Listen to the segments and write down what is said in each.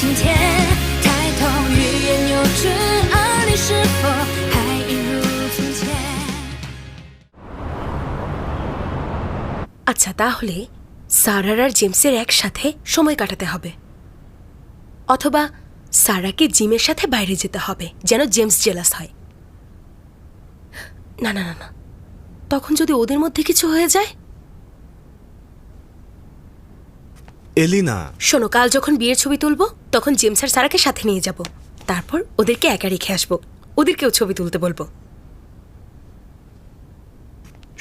今天抬头语言幼稚，而你是否还一如从前？ আচ্ছা, তাহলে সারার আর জেমসের একসাথে সময় কাটাতে হবে, অথবা সারাকে জিমের সাথে বাইরে যেতে হবে যেন জেমস জেলাস হয়। না না না না, তখন যদি ওদের মধ্যে কিছু হয়ে যায়। এলিনা, শোনো, কাল যখন বিয়ের ছবি তুলবো তখন জেমস আর সারাকে সাথে নিয়ে যাব, তারপর ওদেরকে একা রেখে আসবো, ওদেরকেও ছবি তুলতে বলবো।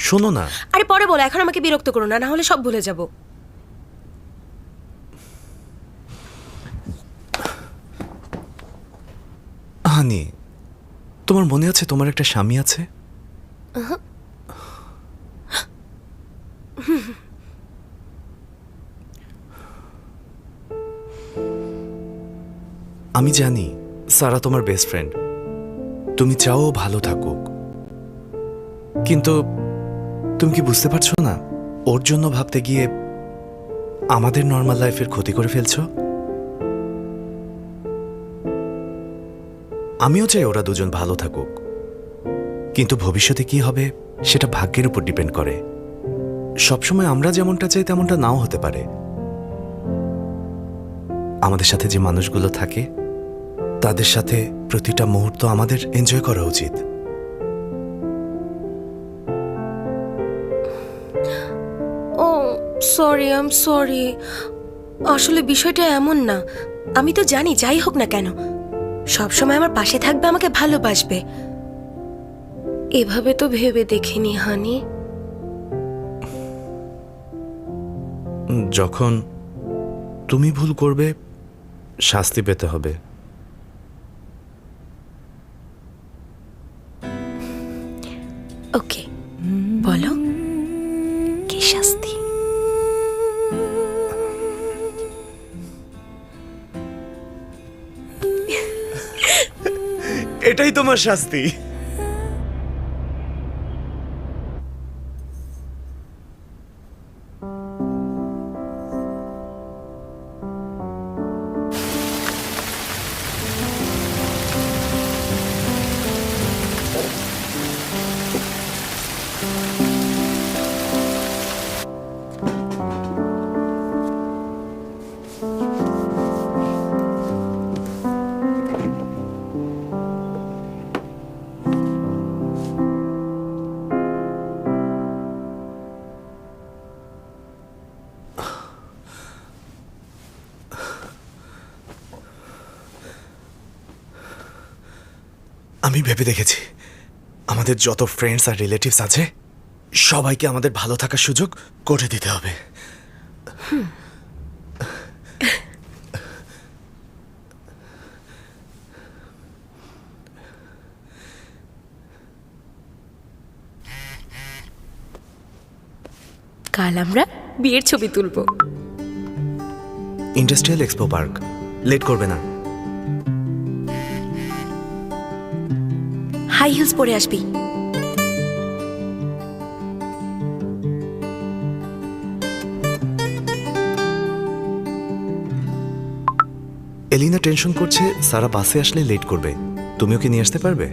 শোনো না। আরে পরে বলো, এখন আমাকে বিরক্ত করো না, না হলে সব ভুলে যাব। হানি, তোমার মনে আছে তোমার একটা স্বামী আছে? আমি জানি সারা তোমার বেস্ট ফ্রেন্ড, তুমি চাও ভালো থাকুক, কিন্তু তুমি কি বুঝতে পারছো না ওর জন্য ভাবতে গিয়ে আমাদের নর্মাল লাইফের ক্ষতি করে ফেলছো? আমিও চাই ওরা দুজন ভালো থাকুক, কিন্তু ভবিষ্যতে কি হবে সেটা ভাগ্যের উপর ডিপেন্ড করে। সবসময় আমরা যেমনটা চাই তেমনটা নাও হতে পারে। আমাদের সাথে যে মানুষগুলো থাকে তাদের সাথে প্রতিটা মুহূর্ত আমাদের এনজয় করা উচিত। ও সরি, আই এম সরি। আসলে বিষয়টা এমন না, আমি তো জানি যাই হোক না কেন সবসময় আমার পাশে থাকবে, আমাকে ভালোবাসবে। এভাবে তো ভেবে দেখিনি হানি। যখন তুমি ভুল করবে শাস্তি পেতে হবে। ওকে, বলো কি শাস্তি? এটাই তোমার শাস্তি। আমি ভেবে দেখেছি আমাদের যত ফ্রেন্ডস আর রিলেটিভস আছে সবাইকে আমাদের ভালো থাকার সুযোগ করে দিতে হবে। কাল আমরা বিয়ের ছবি তুলবো। ইন্ডাস্ট্রিয়াল এক্সপো পার্ক, লেট করবে না। হাই হিলস পরে আসবি। এলিনা টেনশন করছে সারা বাসে আসলে লেট করবে, তুমি ওকে নিয়ে আসতে পারবে?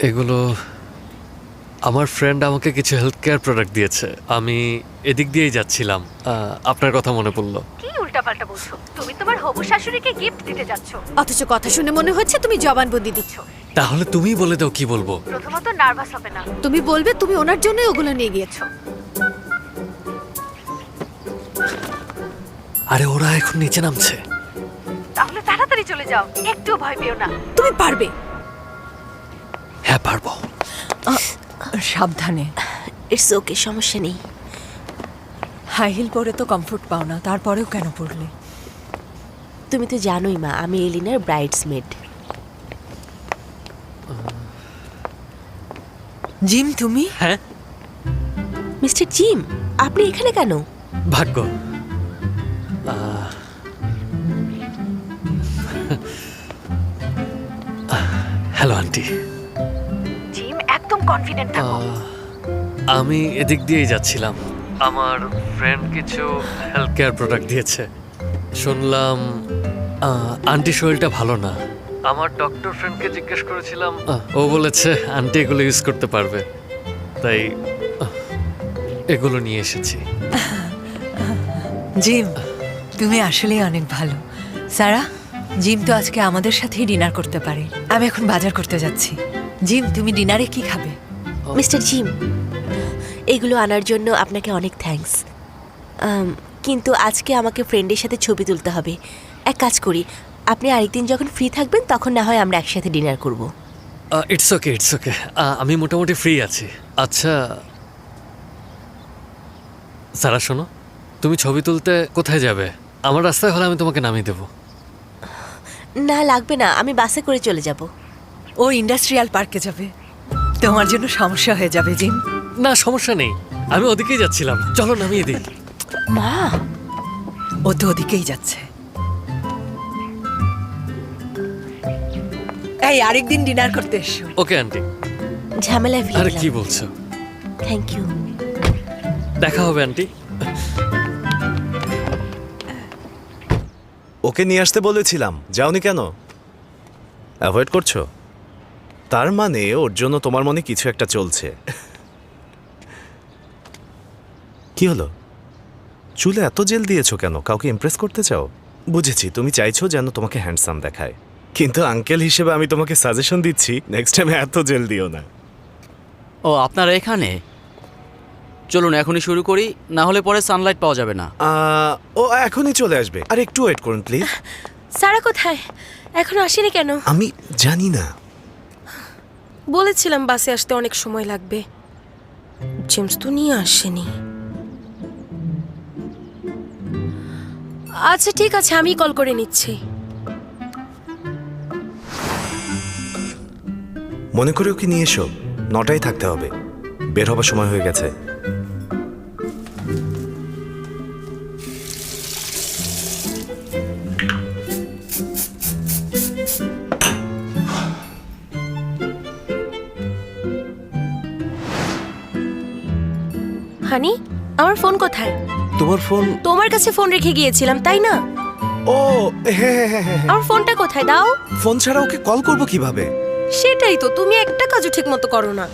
এগুলো আমার ফ্রেন্ড আমাকে কিছু হেলথ কেয়ার প্রোডাক্ট দিয়েছে, আমি এদিক দিয়েই যাচ্ছিলাম, আপনার কথা মনে পড়লো। কি উল্টাপাল্টা বলছো? তুমি তোমার হবু শাশুড়িকে গিফট দিতে যাচ্ছ, অথচ কথা শুনে মনে হচ্ছে তুমি জবানবন্দি দিচ্ছ। তাহলে তুমিই বলে দাও কি বলবো। প্রথমত নার্ভাস হবে না। তুমি বলবে তুমি ওনার জন্যই ওগুলো নিয়ে গিয়েছো। আরে ওরা এখন নিচে নামছে। তাহলে তাড়াতাড়ি চলে যাও, একটুও ভয় পেও না। তুমি পারবে। হ্যাঁ পারবো। সাবধানে। ইটস ওকে, সমস্যা নেই। হাই হিল পরে তো কমফোর্ট পাও না, তারপরেও কেন পরলে? তুমি তো জানোই মা, আমি এলিনার ব্রাইডসমেড। জিম, তুমি? হ্যাঁ, মিস্টার জিম, আপনি এখানে কেন? ভাগ্য। Hello aunty. জিম, একদম কনফিডেন্ট থাকো। আমি এদিক দিয়েই যাচ্ছিলাম। আমার ফ্রেন্ড কিছু হেলথ কেয়ার প্রোডাক্ট দিয়েছে। শুনলাম আন্টি শরীরটা ভালো না। আমার ডক্টর ফ্রেন্ডকে জিজ্ঞেস করেছিলাম, ও বলেছে আন্টি এগুলো ইউজ করতে পারবে, তাই এগুলো নিয়ে এসেছি। জিম, তুমি আসলেই অনেক ভালো। সারা, জিম তো আজকে আমাদের সাথেই ডিনার করতে পারে। আমি এখন বাজার করতে যাচ্ছি। জিম, তুমি ডিনারে কি খাবে? মিস্টার জিম, এগুলো আনার জন্য আপনাকে অনেক থ্যাঙ্কস, কিন্তু আজকে আমাকে ফ্রেন্ডের সাথে ছবি তুলতে হবে। এক কাজ করি, আপনি আরেকদিন যখন ফ্রি থাকবেন তখন না হয় আমরা একসাথে ডিনার করব। ইটস ওকে, ইটস ওকে, আমি মোটামুটি ফ্রি আছি। আচ্ছা সারা, শোনো, তুমি ছবি তুলতে কোথায় যাবে? আমার রাস্তায় হলে আমি তোমাকে নামিয়ে দেবো। না লাগবে না, আমি বাসে করে চলে যাব। ও ইন্ডাস্ট্রিয়াল পার্কে যাবে। তোমার জন্য সমস্যা হয়ে যাবে জিম। না, সমস্যা নেই, আমি ওদিকেই যাচ্ছিলাম, চলো নামিয়ে দিই। মা, ও তো ওদিকেই যাচ্ছে। এই, আরেকদিন ডিনার করতে এসো। Okay aunty. ঝামেলায় আরে ফেলে কি বলছো? Thank you. দেখা হবে আন্টি। ওকে নিয়ে আসতে বলেছিলাম, যাওনি কেন? অ্যাভয়েড করছো? তার মানে ওর জন্য তোমার মনে কিছু একটা চলছে। কি হলো? চুলে এত জেল দিয়েছো কেন? কাউকে ইমপ্রেস করতে চাও? বুঝেছি, তুমি চাইছো যেন তোমাকে হ্যান্ডসাম দেখায়, কিন্তু আঙ্কেল হিসেবে আমি তোমাকে সাজেশন দিচ্ছি, নেক্সট টাইম এত জেল দিও না। ও, আপনারা এখানে? চলুন এখনই শুরু করি, না হলে পরে সানলাইট পাওয়া যাবে না। ও এখনই চলে আসবে, আর একটু ওয়েট করুন প্লিজ। সারা কোথায়? এখনো আসেনি কেন? আমি জানি না। বলেছিলাম বাসে আসতে অনেক সময় লাগবে। জেমস তো নিয়ে আসেনি। আচ্ছা ঠিক আছে, আমি কল করে নিচ্ছি। মনে করে ওকে নিয়ে এসো, 9টায় থাকতে হবে, বের হবার সময় হয়ে গেছে। হানি, আমার ফোন কোথায়? তোমার ফোন? তোমার কাছে ফোন রেখে গিয়েছিলাম, তাই না? ও হ্যাঁ হ্যাঁ হ্যাঁ। আমার ফোনটা কোথায়? দাও। ফোন ছাড়া ওকে কল করবো কিভাবে? সেটাই তো, তুমি একটা কাজও ঠিক মতো করো না।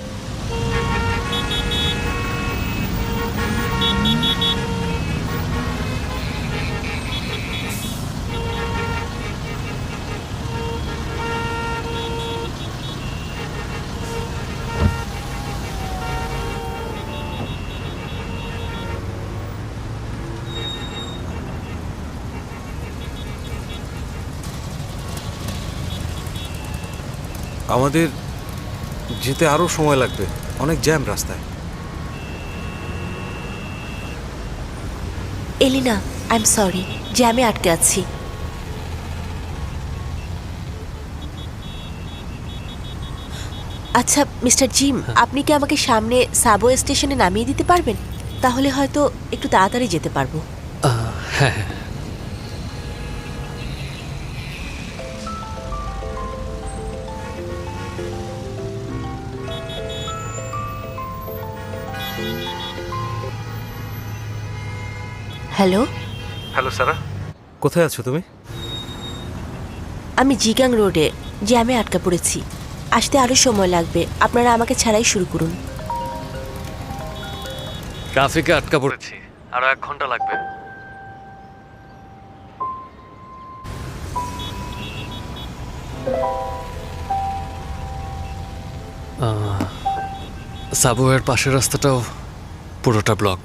আমাদের যেতে আরো সময় লাগবে, অনেক জ্যাম রাস্তায়। এলিনা, আই এম সরি, জ্যামে আটকে আছি। আচ্ছা মিস্টার জিম, আপনি কি আমাকে সামনে সাবওয়ে স্টেশনে নামিয়ে দিতে পারবেন? তাহলে হয়তো একটু তাড়াতাড়ি যেতে পারবো। হ্যাঁ হ্যাঁ। হ্যালো। হ্যালো সারা, কোথায় আছো তুমি? আমি জিগাং রোডে জ্যামে আটকা পড়েছি, আসতে আরো সময় লাগবে। আপনারা আমাকে ছাড়াই শুরু করুন। ট্রাফিকে আটকা পড়েছি, আরো 1 ঘন্টা লাগবে। সাবওয়ের পাশের রাস্তাটাও পুরোটা ব্লক।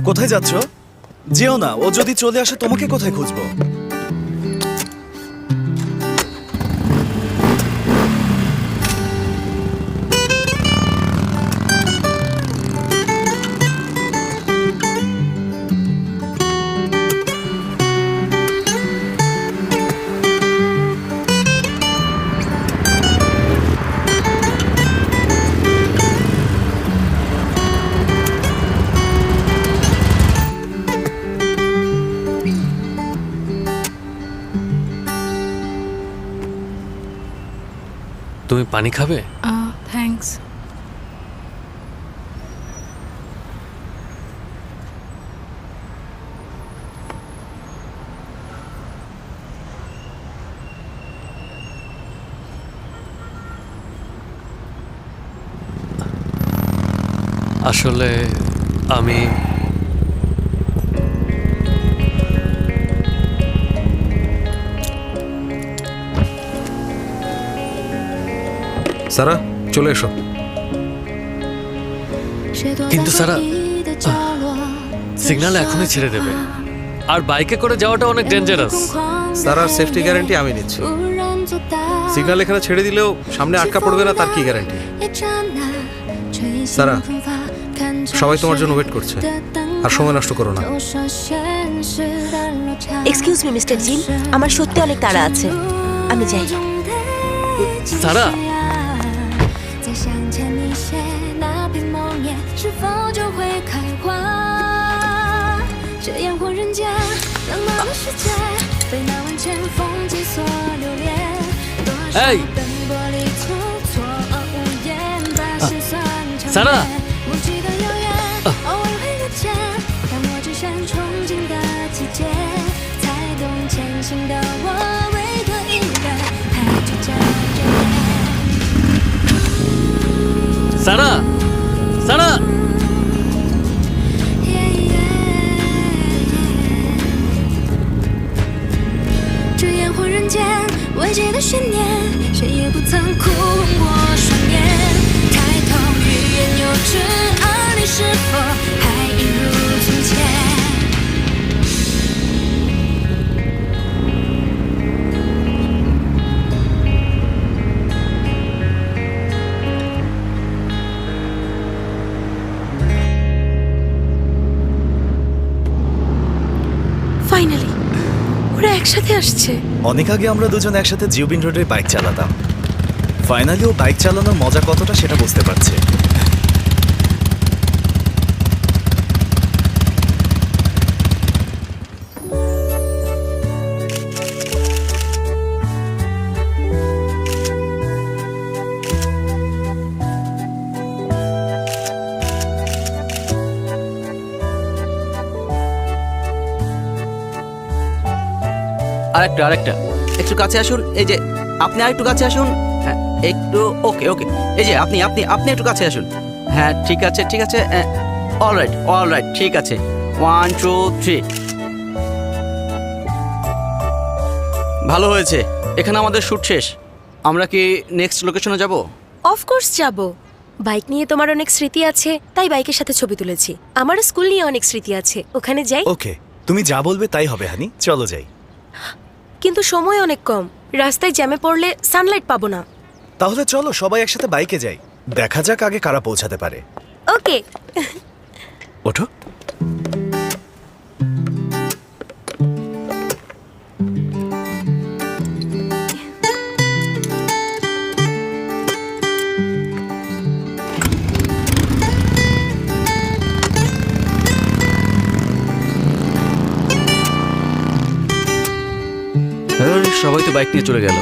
কোথায় যাচ্ছ? যেও না, ও যদি চলে আসে তোমাকে কোথায় খুঁজবো? তুমি পানি খাবে? থ্যাঙ্কস। আসলে আমি সারা চলে এসো। কিন্তু সারা সিগন্যাল এখনই ছেড়ে দেবে, আর বাইকে করে যাওয়াটা অনেক ডেঞ্জারাস। সারার সেফটি গ্যারান্টি আমি নিচ্ছি। সিগন্যাল এখানে ছেড়ে দিলেও সামনে আটকা পড়বে না, তার কি গ্যারান্টি? সারা, সবাই তোমার জন্য ওয়েট করছে, আর সময় নষ্ট করো না। এক্সকিউজ মি মিস্টার জিম, আমার সত্যি অনেক তাড়া আছে, আমি যাই। সারা, 再向前你写那片梦魇，是否就会开花？这烟火人间，浪漫的世界，被那万千风景所留恋。多少奔波里出错无言，把心酸强烈。无际的遥远，偶尔会搁浅，但我只想憧憬的季节，才懂前行的我为何应该还倔强着眼。 সারা, সারা, 这烟火人间，未解的悬念，谁也不曾哭红过双眼。抬头欲言又止，而你是否还一如从前？ ফাইনালি ওরা একসাথে আসছে। অনেক আগে আমরা দুজন একসাথে জিওবিন রোডে বাইক চালাতাম। ফাইনালি ও বাইক চালানোর মজা কতটা সেটা বুঝতে পারছে। আরেকটা একটু কাছে আসুন। এই যে আপনি আরেকটু কাছে আসুন। হ্যাঁ, একটু ওকে ওকে। এই যে আপনি আপনি আপনি একটু কাছে আসুন। হ্যাঁ ঠিক আছে ঠিক আছে। অলরাইট ঠিক আছে। 1 2 3। ভালো হয়েছে, এখানে আমাদের শুট শেষ। আমরা কি নেক্সট লোকেশনে যাব? অফকোর্স যাব। বাইক নিয়ে তোমার অনেক স্মৃতি আছে, তাই বাইকের সাথে ছবি তুলেছি। আমারও স্কুল নিয়ে অনেক স্মৃতি আছে, ওখানে যাই। ওকে, তুমি যা বলবে তাই হবে হানি, চলো যাই। কিন্তু সময় অনেক কম, রাস্তায় জ্যামে পড়লে সানলাইট পাবো না। তাহলে চলো সবাই একসাথে বাইকে যাই, দেখা যাক আগে কারা পৌঁছাতে পারে। ওকে, ওঠো। সবাই তো বাইক নিয়ে চলে গেল।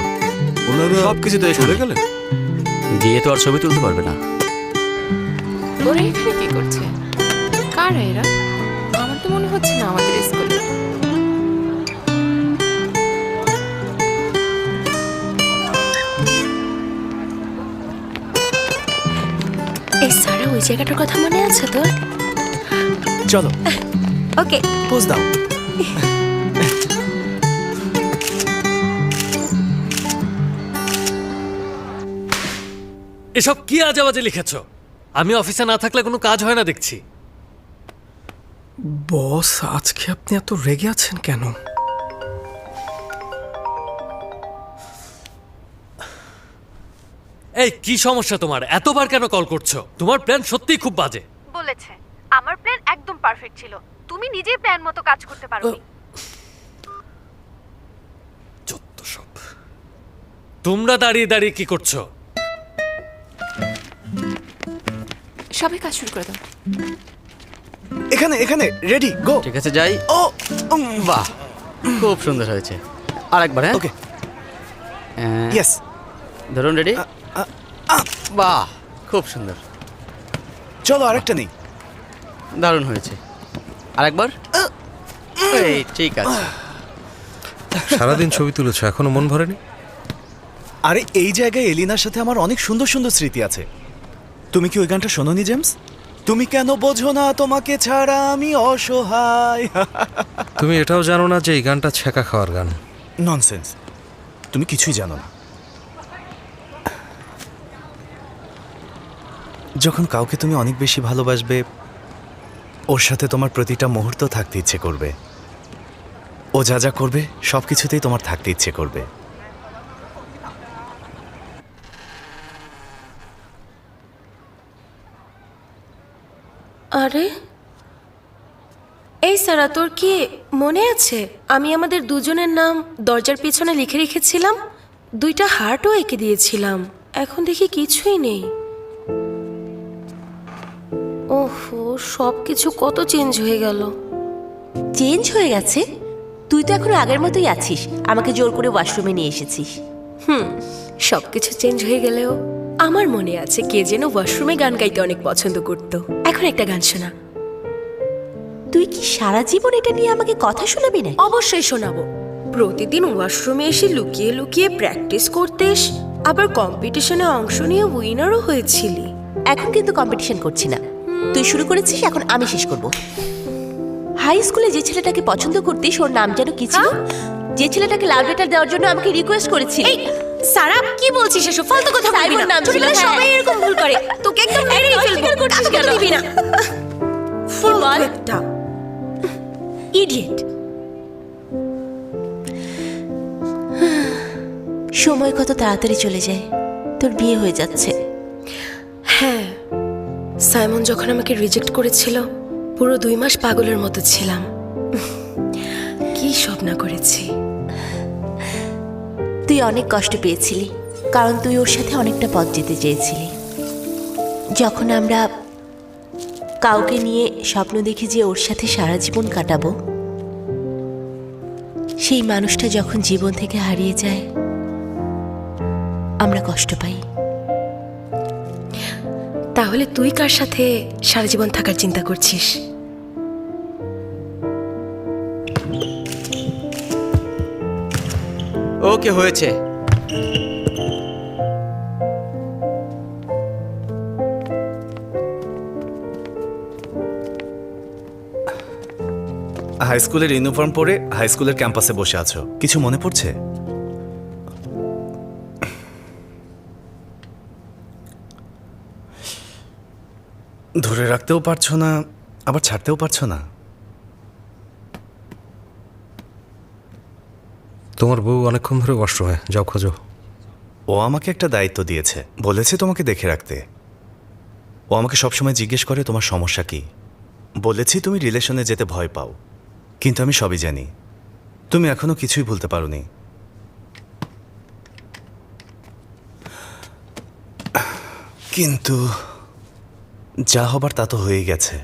ওনারা সব কিছু তো চলে গেলেন। গিয়ে তো আর ছবি তুলতে পারবে না। ওরা এখানে কি করছে? কারা এরা? আমার তো মনে হচ্ছে না আমাদের স্কুলে। এই সারা ওই জায়গাটার কথা মনে আছে তোর? চলো। ওকে, পোজ দাও। এসব কি আজে বাজে লিখেছ? আমি অফিসে না থাকলে কোনো কাজ হয় না দেখছি। বস, আজকে আপনি এত রেগে আছেন কেন? এই কি সমস্যা তোমার? এতবার কেন কল করছো? তোমার প্ল্যান সত্যিই খুব বাজে। বলেছে আমার প্ল্যান একদম পারফেক্ট ছিল, তুমি নিজেই প্ল্যান মতো কাজ করতে পারোনি। যত সব। তোমরা দাঁড়িয়ে দাঁড়িয়ে কি করছো? সবাই কাজ শুরু করে দাও। এখানে এখানে রেডি গো। ঠিক আছে যাই। ও বাহ, খুব সুন্দর হয়েছে। আরেকবার। হ্যাঁ ওকে, ইয়েস। ধরুন, রেডি। বাহ, খুব সুন্দর, চলো আরেকটা নেই। দারুণ হয়েছে। আরেকবার। এই ঠিক আছে। সারাদিন ছবি তুলেছো, এখনো মন ভরেনি? আরে এই জায়গায় এলিনার সাথে আমার অনেক সুন্দর সুন্দর স্মৃতি আছে। তুমি কি ওই গানটা শোনোনি জেমস? তুমি কেন বোঝো না তোমাকে ছাড়া আমি অসহায়। তুমি এটাও জানো না যে এই গানটা ছ্যাঁকা খাওয়ার গান? ননসেন্স, তুমি কিছুই জানো না। যখন কাউকে তুমি অনেক বেশি ভালোবাসবে, ওর সাথে তোমার প্রতিটা মুহূর্ত থাকতে ইচ্ছে করবে। ও যা যা করবে সব কিছুতেই তোমার থাকতে ইচ্ছে করবে। আরে এই সারা, তোর কি মনে আছে আমি আমাদের দুজনের নাম দরজার পিছনে লিখে রেখেছিলাম? 2টা হার্টও এঁকে দিয়েছিলাম। এখন দেখি কিছুই নেই। ওহো, সব কিছু কত চেঞ্জ হয়ে গেল। চেঞ্জ হয়ে গেছে? তুই তো এখনো আগের মতোই আছিস, আমাকে জোর করে ওয়াশরুমে নিয়ে এসেছিস। সব কিছু চেঞ্জ হয়ে গেলেও আমার মনে আছে কে যেন ওয়াশরুমে গান গাইতে অনেক পছন্দ করত। এখন একটা গান শোনা। তুই কি সারা জীবন এটা নিয়ে আমাকে কথা শোনাবি না? অবশ্যই শোনাবো। প্রতিদিন ওয়াশরুমে এসে লুকিয়ে লুকিয়ে প্র্যাকটিস করতিস, আবার কম্পিটিশনে অংশ নিয়ে উইনারও হয়েছিলি। এখন কিন্তু কম্পিটিশন করছি না, তুই শুরু করেছিস, এখন আমি শেষ করব। হাই স্কুলে যে ছেলেটাকে পছন্দ করতিস ওর নাম যেন কি ছিল? যে ছেলেটাকে লাভ লেটার দেওয়ার জন্য আমাকে রিকোয়েস্ট করেছিলি। সারা, কি বলছিস এসব ফালতু কথা? বলবি না, নাম ছিল, হ্যাঁ। সবাই এরকম ভুল করে। তোকে একদম মেরেই ফেলবো। করছিস কেন? দিবি না। বল। একটা ইডিয়েট। সময় কত তাড়াতাড়ি চলে যায়। তোর বিয়ে হয়ে যাচ্ছে। হ্যাঁ, সাইমন যখন আমাকে রিজেক্ট করেছিল পুরো 2 মাস পাগলের মতো ছিলাম। কি সব না করেছি। তুই অনেক কষ্ট পেয়েছিলি, কারণ তুই ওর সাথে অনেকটা পথ যেতে চেয়েছিলি। যখন আমরা কাউকে নিয়ে স্বপ্ন দেখি যে ওর সাথে সারা জীবন কাটাবো, সেই মানুষটা যখন জীবন থেকে হারিয়ে যায় আমরা কষ্ট পাই। তাহলে তুই কার সাথে সারা জীবন থাকার চিন্তা করছিস? ওকে, হয়েছে। হাই স্কুলের ইউনিফর্ম পরে হাই স্কুলের ক্যাম্পাসে বসে আছো, কিছু মনে পড়ছে? ধরে রাখতেও পারছো না, আবার ছাড়তেও পারছো না। তোমার বউ অনেকক্ষণ ধরে ওয়াশরুমে, যাও খোঁজো। ও আমাকে একটা দায়িত্ব দিয়েছে, বলেছে তোমাকে দেখে রাখতে। ও আমাকে সবসময় জিজ্ঞেস করে তোমার সমস্যা কি। বলেছি তুমি রিলেশনে যেতে ভয় পাও, কিন্তু আমি সবই জানি। তুমি এখনো কিছুই ভুলতে পারোনি। কিন্তু যা হবার তা তো হয়ে গেছে।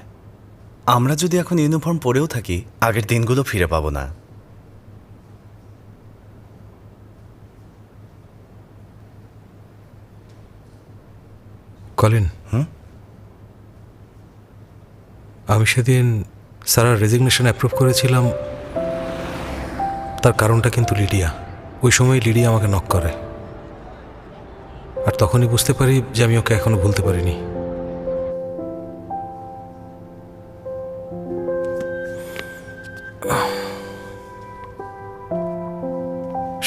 আমরা যদি এখন ইউনিফর্ম পরেও থাকি, আগের দিনগুলো ফিরে পাবো না। কলিন, আমি সেদিন সারার রেজিগনেশন অ্যাপ্রুভ করেছিলাম, তার কারণটা কিন্তু লিডিয়া। ওই সময় লিডিয়া আমাকে নক করে, আর তখনই বুঝতে পারি যে আমি ওকে এখনো ভুলতে পারিনি।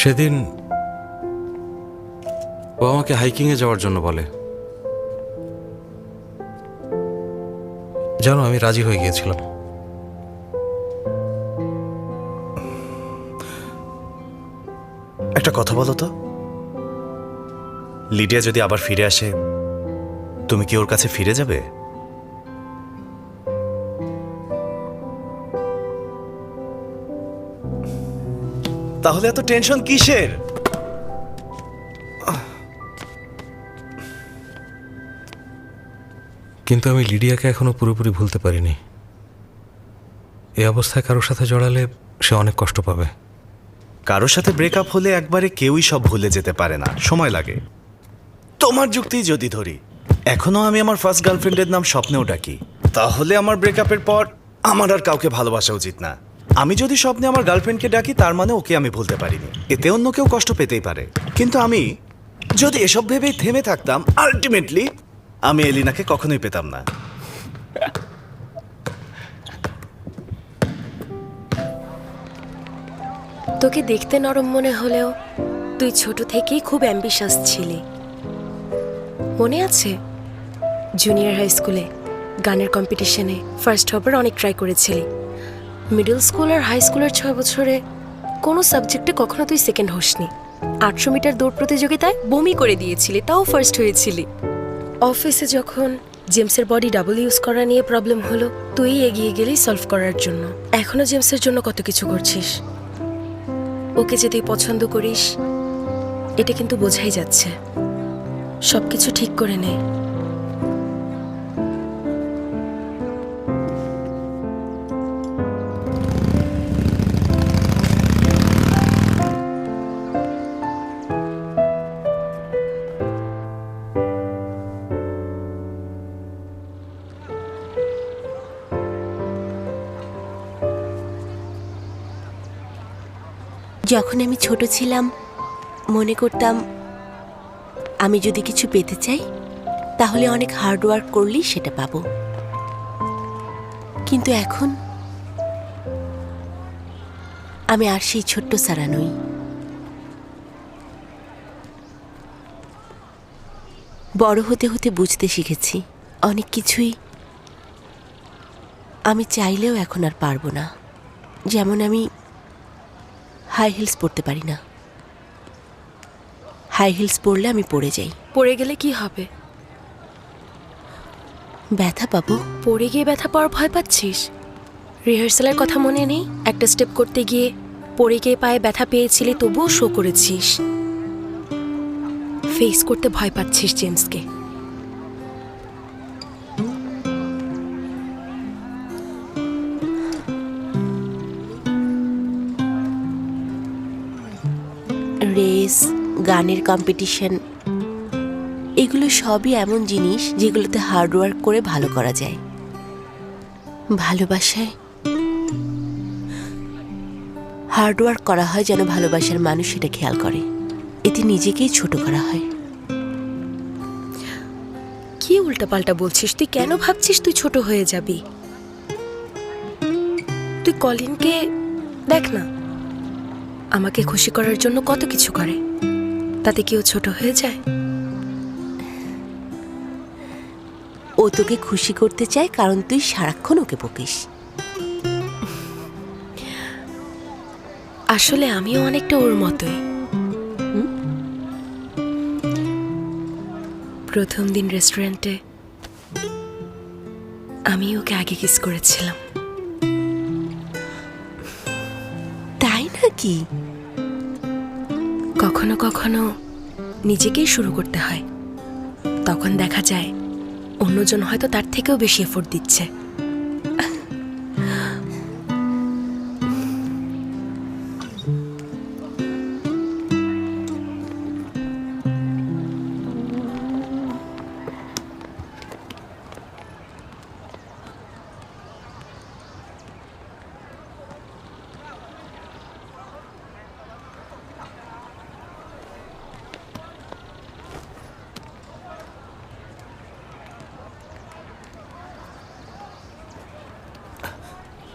সেদিন ও আমাকে হাইকিংয়ে যাওয়ার জন্য বলে। জানো, আমি রাজি হয়ে গিয়েছিলাম। একটা কথা বলো তো, লিডিয়া যদি আবার ফিরে আসে, তুমি কি ওর কাছে ফিরে যাবে? তাহলে এত টেনশন কিসের? কিন্তু আমি লিডিয়াকে এখনো পুরোপুরি ভুলতে পারিনি। এই অবস্থায় কারোর সাথে জড়ালে সে অনেক কষ্ট পাবে। কারোর সাথে ব্রেকআপ হলে একবারে কেউই সব ভুলে যেতে পারে না, সময় লাগে। তোমার যুক্তি যদি ধরি, এখনো আমি আমার ফার্স্ট গার্লফ্রেন্ডের নাম স্বপ্নেও ডাকি, তাহলে আমার ব্রেকআপের পর আমার আর কাউকে ভালোবাসা উচিত না। আমি যদি স্বপ্নে আমার গার্লফ্রেন্ডকে ডাকি, তার মানে ওকে আমি ভুলতে পারিনি, এতে অন্য কেউ কষ্ট পেতেই পারে। কিন্তু আমি যদি এসব ভেবেই থেমে থাকতাম, আলটিমেটলি আমি এলিনাকে কখনোই পেতাম না। তোকে দেখতে নরম মনে হলেও তুই ছোট থেকেই খুব অ্যাম্বিশাস ছিলি। মনে আছে জুনিয়র হাই স্কুলে গানের কম্পিটিশনে ফার্স্ট হবার অনেক ট্রাই করেছিলি। মিডল স্কুল আর হাই স্কুলের 6 বছরে কোনো সাবজেক্টে কখনো তুই সেকেন্ড হসনি। 800 মিটার দৌড় প্রতিযোগিতায় বমি করে দিয়েছিলি, তাও ফার্স্ট হয়েছিলি। অফিসে যখন জেমসের বডি ডাবল ইউজ করা নিয়ে প্রবলেম হলো, তুই এগিয়ে গেলি সলভ করার জন্য। এখনো জেমসের জন্য কত কিছু করছিস। ওকে যে তুই পছন্দ করিস, এটা কিন্তু বোঝাই যাচ্ছে। সবকিছু ঠিক করে নে। যখন আমি ছোট ছিলাম মনে করতাম আমি যদি কিছু পেতে চাই তাহলে অনেক হার্ড ওয়ার্ক করলেই সেটা পাবো। কিন্তু এখন আমি আর সেই ছোট্ট সারা নই। বড় হতে হতে বুঝতে শিখেছি অনেক কিছুই আমি চাইলেও এখন আর পারবো না। যেমন আমি হাই হিলস পরতে পারি না। হাই হিলস পরলে আমি পড়ে যাই। পড়ে গেলে কি হবে? ব্যথা পাবো। পড়ে গিয়ে ব্যথা পাওয়ার ভয় পাচ্ছিস? রিহার্সালের কথা মনে নেই? একটা স্টেপ করতে গিয়ে পড়ে গিয়ে পায়ে ব্যথা পেয়েছিলি, তবুও শো করেছিস। ফেস করতে ভয় পাচ্ছিস জেমসকে। রেস, গানের কম্পিটিশন, এগুলো সবই এমন জিনিস যেগুলোতে হার্ড ওয়ার্ক করে ভালো করা যায়। ভালোবাসায় হার্ড ওয়ার্ক করা হয় যেন ভালোবাসার মানুষ সেটা খেয়াল করে। এতে নিজেকেই ছোট করা হয়। কি উল্টাপাল্টা বলছিস? তুই কেন ভাবছিস তুই ছোট হয়ে যাবি? তুই কলিনকে দেখ না, আমাকে খুশি করার জন্য কত কিছু করে, তাতে কেউ ছোট হয়ে যায়? ও তোকে খুশি করতে চায় কারণ তুই সারাক্ষণ ওকে বকিস। আসলে আমিও অনেকটা ওর মতোই। প্রথম দিন রেস্টুরেন্টে আমি ওকে আগে কিস করেছিলাম। তাই নাকি? কখনো কখনো নিজেকেই শুরু করতে হয়, তখন দেখা যায় অন্যজন হয়তো তার থেকেও বেশি এফোর্ট দিচ্ছে।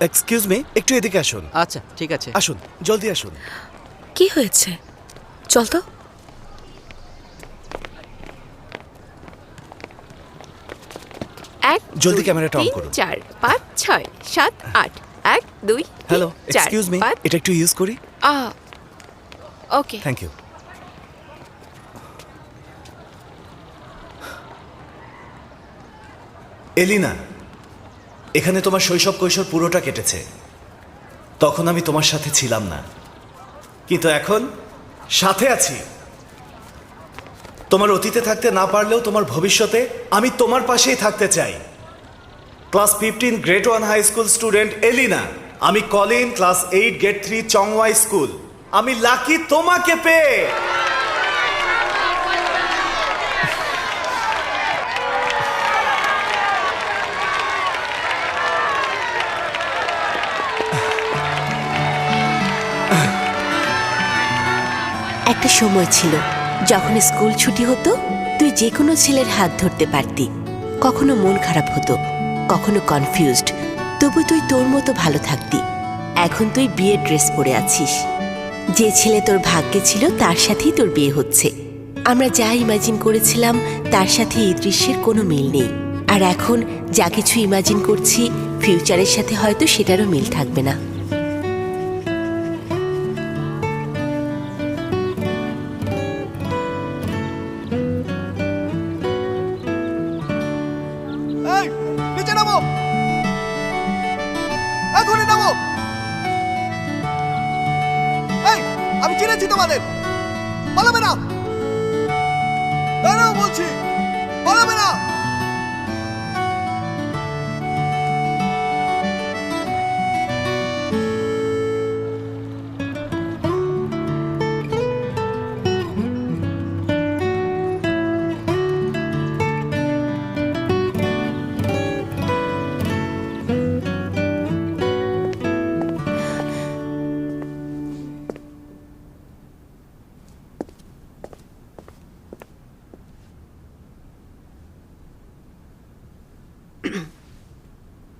এক্সকিউজ মি, একটু এদিকে আসুন। আচ্ছা ঠিক আছে, আসুন, জলদি আসুন। কি হয়েছে? চল তো। এক, জলদি দুই, ক্যামেরাটা অন তিন, করুন। 4, 5, 6, 7, 8, 1, 2, হ্যালো, 4, এক্সকিউজ মি, 5, এটা একটু ইউজ করি। ওকে। Thank you. এলিনা, এখানে তোমার শৈশব কৈশোর পুরোটা কেটেছে। তখন আমি তোমার সাথে ছিলাম না, কিন্তু এখন সাথে আছি। তোমার অতীতে থাকতে না পারলেও তোমার ভবিষ্যতে আমি তোমার পাশেই থাকতে চাই। Class 15 grade 1 high school student Elina. আমি Colin, class 8 grade 3 Chongwai school. আমি লাকি তোমাকে পেয়ে। একটা সময় ছিল যখন স্কুল ছুটি হতো তুই যে কোনো ছেলের হাত ধরতে পারতি। কখনো মন খারাপ হতো, কখনো কনফিউজড, তবু তুই তোর মতো ভালো থাকতি। এখন তুই বিয়ের ড্রেস পরে আছিস। যে ছেলে তোর ভাগ্যে ছিল তার সাথেই তোর বিয়ে হচ্ছে। আমরা যা ইমাজিন করেছিলাম তার সাথে এই দৃশ্যের কোনো মিল নেই। আর এখন যা কিছু ইমাজিন করছি ফিউচারের সাথে হয়তো সেটারও মিল থাকবে না। নিচে নামো, এখনই নামো। এই, আমি চিনেছি তোমাদের, পালাবে না। দাঁড়াও বলছি, পালাবে না।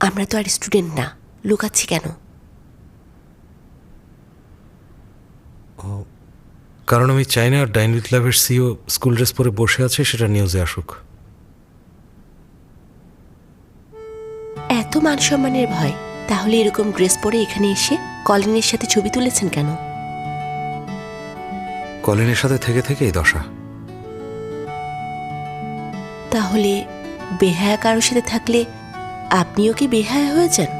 আমরা তো আর স্টুডেন্ট না, লুকাচ্ছি কেন? কারণ আমি চাই না ডাইন উইথ লাভের সিও স্কুল ড্রেস পরে বসে আছে সেটা নিউজে আসুক। এত মান সম্মানের ভয়? তাহলে এরকম ড্রেস পরে এখানে এসে কলিনের সাথে ছবি তুলেছেন কেন? কলিনের সাথে থেকে থেকে এই দশা। তাহলে বেহায়া কারোর সাথে থাকলে আপনিও কি বেহায়া হয়ে যান?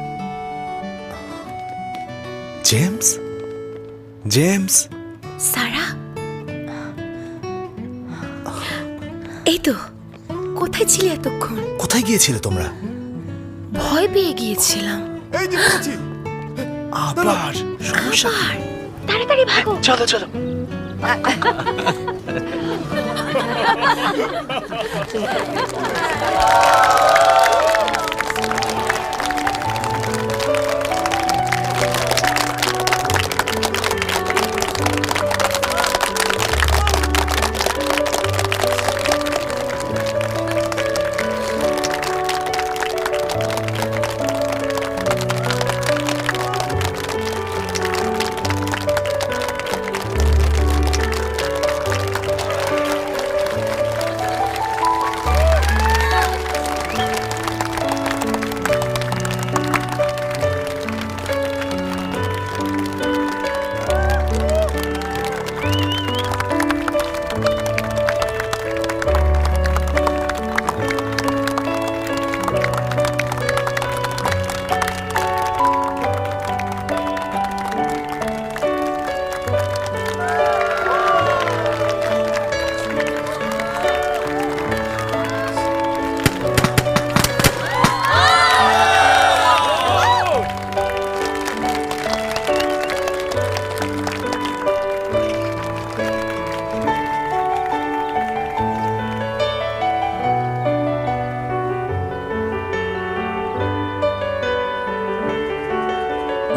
জেমস, জেমস, সারা, এই তো। কোথায় ছিলে এতক্ষণ? কোথায় গিয়েছিলে তোমরা? ভয় পেয়ে গিয়েছিলাম। এই যে বলছি, আবার সমস্যা? তাড়াতাড়ি ভাগো। চলো চলো।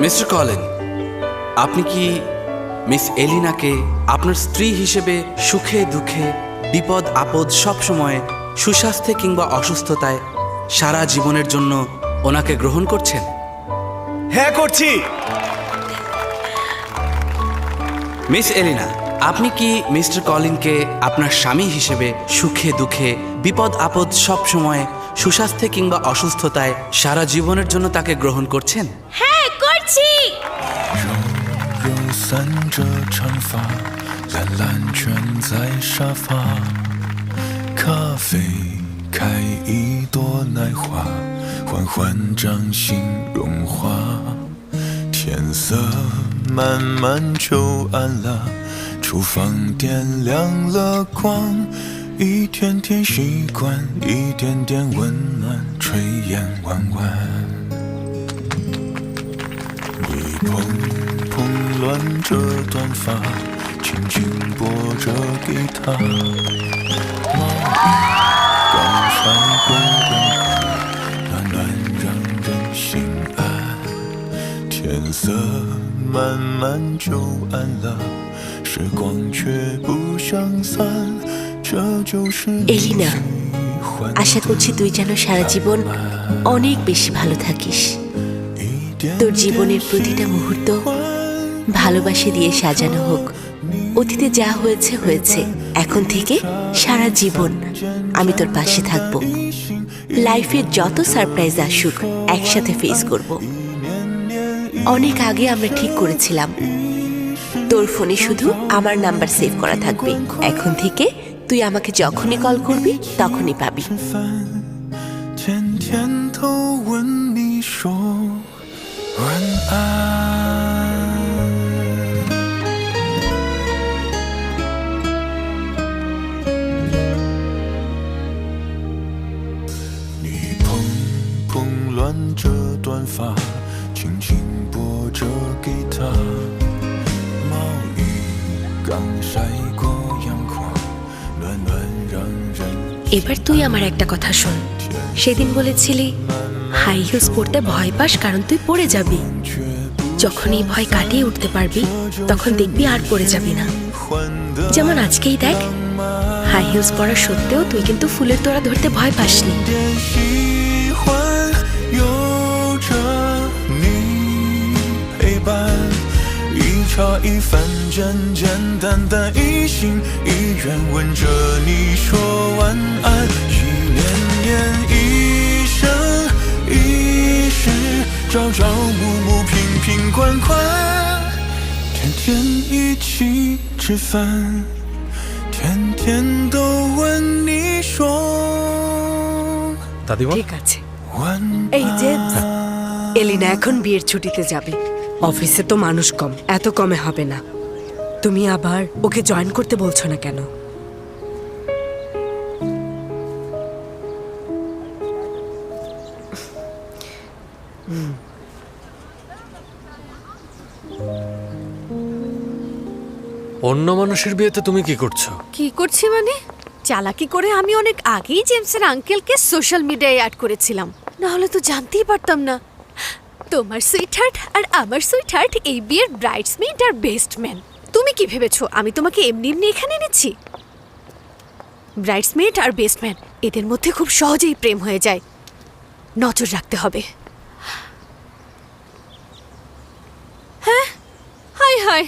মিস্টার কলিন, আপনি কি মিস এলিনাকে আপনার স্ত্রী হিসেবে সুখে দুঃখে বিপদ আপদ সব সময় সুস্বাস্থ্যে কিংবা অসুস্থতায় সারা জীবনের জন্য ওনাকে গ্রহণ করছেন? হ্যাঁ, করছি। মিস এলিনা, আপনি কি মিস্টার কলিনকে আপনার স্বামী হিসেবে সুখে দুঃখে বিপদ আপদ সব সময় সুস্বাস্থ্যে কিংবা অসুস্থতায় সারা জীবনের জন্য তাকে গ্রহণ করছেন? হ্যাঁ, করছি।散着长发，懒懒蜷在沙发，咖啡开一朵奶花，缓缓掌心融化，天色慢慢就暗了，厨房点亮了光，一天天习惯，一点点温暖，炊烟弯弯，你碰乱着短发，轻轻拨着吉他，猫刚晒过的暖暖让人心安。天色慢慢就暗了，时光却不相散，这就是এলিনা, আশা করছি তুই যেন সারা জীবন অনেক বেশি ভালো থাকিস। তোর জীবনের প্রতিটা মুহূর্ত ভালোবাসা দিয়ে সাজানো হোক। অতীতে যা হয়েছে হয়েছে, এখন থেকে সারা জীবন আমি তোর পাশে থাকব। লাইফে যত সারপ্রাইজ আসুক একসাথে ফেস করব। অনেক আগে আমরা ঠিক করেছিলাম তোর ফোনে শুধু আমার নাম্বার সেভ করা থাকবে। এখন থেকে তুই আমাকে যখনই কল করবি তখনই পাবি।天天都问你说晚安。你蓬蓬乱着短发，轻轻拨着吉他，毛衣刚晒过阳光，暖暖让人。এবার তুই আমার একটা কথা শোন। সেদিন বলেছিলি হাই হিলস পরতে ভয় পাস কারণ তুই পড়ে যাবি। যখন এই ভয় কাটিয়ে উঠতে পারবি তখন দেখবি আর পড়ে যাবি না। যেমন আজকেই দেখ, হাই হিলস পরা সত্ত্বেও তুই কিন্তু ফুলের তোড়া ধরতে ভয় পাসনি।差一份简简单单一心一愿吻着你说晚安，一年年一生一世，朝朝暮暮瓶瓶罐罐，天天一起吃饭，天天都问你说 দাদিমা, ঠিক আছে।晚এই জেমস, এলিনা এখন বিয়ের ছুটিতে যাবে। অফিসে তো মানুষ কম, এত কমে হবে না। তুমি আবার ওকে জয়েন করতে বলছো না কেন? অন্য মানুষের বিয়েতে তুমি কি করছো? কি করছি মানে? চালাকি করে আমি অনেক আগেই জেমসের আঙ্কেলকে সোশ্যাল মিডিয়ায় অ্যাড করেছিলাম, না হলে তো জানতেই পারতাম না। তোমার সুইটহার্ট আর আমার সুইটহার্ট এই বিয়ের ব্রাইডসমেড আর বেস্টম্যান। তুমি কি ভেবেছো আমি তোমাকে এমনি এমনি এখানে এনেছি? ব্রাইডসমেড আর বেস্টম্যান, এদের মধ্যে খুব সহজেই প্রেম হয়ে যায়, নজর রাখতে হবে। হ্যাঁ, হাই হাই,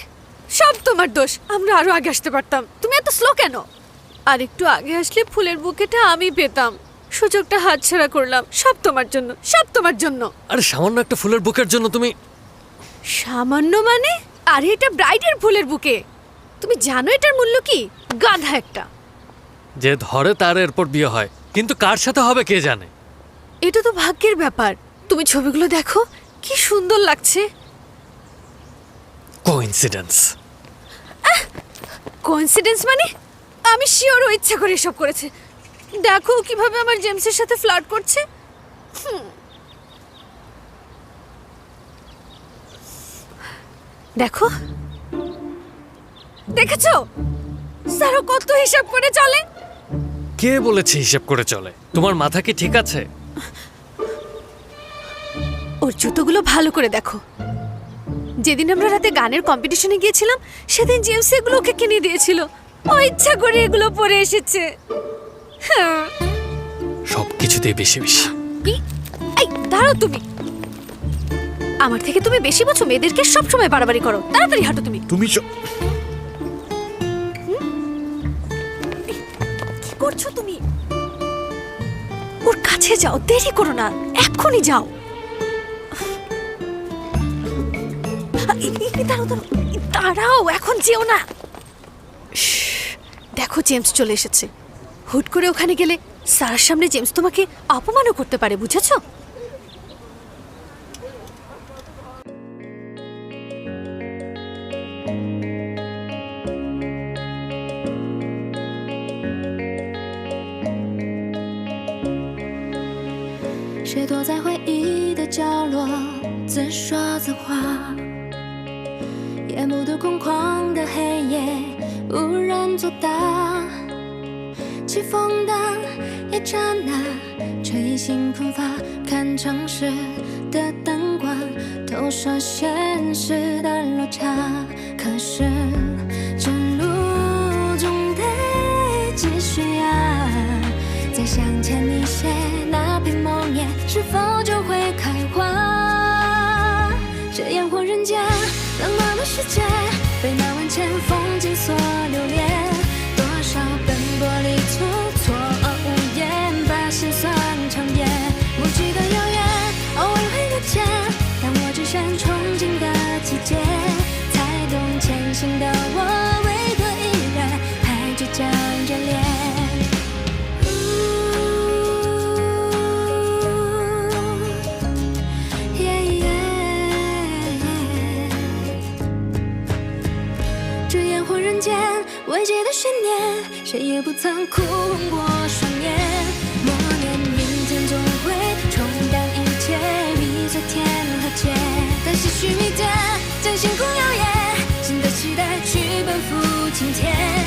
সব তোমার দোষ। আমরা আরো আগে আসতে পারতাম, তুমি এত স্লো কেন? আর একটু আগে আসলে ফুলের বুকেটা আমি পেতাম। সুযোগটা হাতছাড়া করলাম। সব তোমার জন্য, সব তোমার জন্য। আরে সামান্য একটা ফুলের বুকের জন্য তুমি? সামান্য মানে? আরে এটা ব্রাইডের ফুলের বুকে, তুমি জানো এটার মূল্য কি? গাধা একটা। যে ধরে তার এরপর বিয়ে হয়, কিন্তু কার সাথে হবে কে জানে। এটা তো ভাগ্যের ব্যাপার। তুমি ছবিগুলো দেখো, কি সুন্দর লাগছে। কোইন্সিডেন্স। কোইন্সিডেন্স মানে? আমি শিওর ও ইচ্ছা করে এসব করেছে। দেখো কিভাবে আমার জেমসের সাথে ফ্লার্ট করছে। দেখো, দেখেছো সারা কত হিসাব করে চলে। কে বলেছে হিসাব করে চলে? তোমার মাথা কি ঠিক আছে? ওর জুতোগুলো ভালো করে দেখো। যেদিন আমরা রাতে গানের কম্পিটিশনে গিয়েছিলাম সেদিন জেমস এগুলো ওকে কিনে দিয়েছিল। ও ইচ্ছা করে এগুলো পরে এসেছে। সবকিছুতেই বেশি বেশি। এই দাঁড়াও, তুমি আমার থেকে তুমি বেশি বোঝো। মেয়েদেরকে সবসময় বাড়াবাড়ি করো। তাড়াতাড়ি হাঁটো তুমি। তুমি কি করছো তুমি? ওর কাছে যাও, দেরি করো না, এক্ষুনি যাও। দাঁড়াও, এখন যেও না। দেখো জেমস চলে এসেছে। হুট করে ওখানে গেলে সারার সামনে জেমস তোমাকে অপমানও করতে পারে, বুঝেছো?谁躲在回忆的角落，自说自话，也目睹空旷的黑夜，无人作答。起风的一刹那，吹醒困乏，看城市的灯光，投射现实的落差。可是真需要再向前一些，那片梦叶是否就会开花？这烟火人间，冷漠的世界，被那万千风景所留恋。多少奔波里蹉跎无言，把心酸长夜，无际的遥远，偶尔会搁浅。但我只选憧憬的季节，才懂前行的我为何依然还倔强着脸。这烟火人间，未解的悬念，谁也不曾哭红过双眼。默念明天总会冲淡一切，迷醉天和界。但唏嘘迷迭，将星空摇曳，新的期待去奔赴今天。